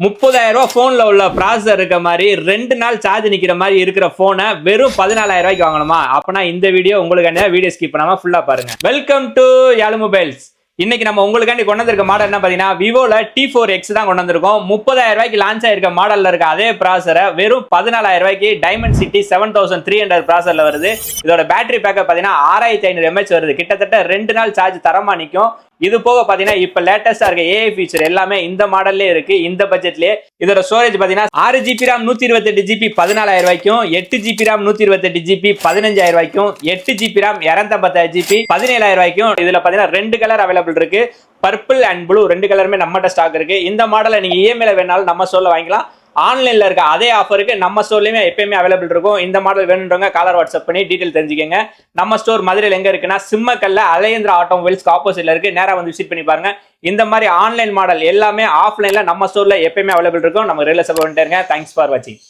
30,000 ரூபாய் போன்ல உள்ள ப்ராசஸர் இருக்க மாதிரி 2 நாள் சார்ஜ் நிக்கிற மாதிரி இருக்கிற போனை வெறும் 14,000 ரூபாய்க்கு வாங்கணுமா? அப்பனா இந்த வீடியோ உங்களுக்கு வீடியோ ஸ்கிப் பண்ணாம ஃபுல்லா பாருங்க. Welcome to Yazh mobiles. இன்னைக்கு நம்ம உங்களுக்காண்டி கொண்டு வந்திருக்க மாடல் என்ன பாத்தீங்கன்னா விவோல T4X தான் கொண்டு வந்திருக்கோம். 30,000 ரூபாய்க்கு லான்ச் ஆயிருக்க மாடல்ல இருக்க அதே ப்ராசஸரை வெறும் 14,000 ரூபாய்க்கு டைமண்ட் சிட்டி 7300 ப்ராசஸர்ல வருது. இதோட பேட்டரி பேக்கப் பாத்தீங்கன்னா 6500 mAh வருது. கிட்டத்தட்ட 2 நாள் சார்ஜ் தரமா நிக்கும். இது போக பாத்தீங்கன்னா இப்ப லேட்டஸ்டா இருக்க ஏஐ ஃபீச்சர் எல்லாமே இந்த மாடல்லே இருக்கு, இந்த பட்ஜெட்லயே. இதோட ஸ்டோரேஜ் பாத்தீங்கன்னா 6GB RAM 128GB 14,000 ரூபாய்க்கும், 8GB RAM 128GB 15,000 ரூபாய்க்கும், 8GB RAM 256GB 17,000 ரூபாய்க்கும். இதுல பாத்தீங்கன்னா 2 கலர் அவைலபிள் இருக்கு, பர்பிள் அண்ட் ப்ளூ. 2 கலருமே நம்மகிட்ட ஸ்டாக் இருக்கு. இந்த மாடலை நீங்க இஎம்ஐல வேணாலும் நம்ம ஸ்டோர்ல வாங்கிக்கலாம். ஆன்லைன்ல இருக்க அதே ஆஃபருக்கு நம்ம ஸ்டோர்லயுமே எப்பயுமே அவைலபிள் இருக்கும். இந்த மாடல் வேணுன்றவங்க காலர் வாட்ஸ்அப் பண்ணி டீடைல் தெரிஞ்சுக்கங்க. நம்ம ஸ்டோர் மதுரையில் எங்க இருக்குன்னா சிம்மக்கல்ல அலையந்திரா ஆட்டோமொபைல்ஸ்க்கு ஆப்போசிட்ல இருக்கு. நேரா வந்து விசிட் பண்ணி பாருங்க. இந்த மாதிரி ஆன்லைன் மாடல் எல்லாமே ஆஃப்லைன்ல நம்ம ஸ்டோர்ல எப்பயுமே அவைலபிள் இருக்கும். நம்ம ரியல் சப்போர்ட் பண்ணிட்டே இருங்க. தேங்க்ஸ் ஃபார் வாட்சிங்.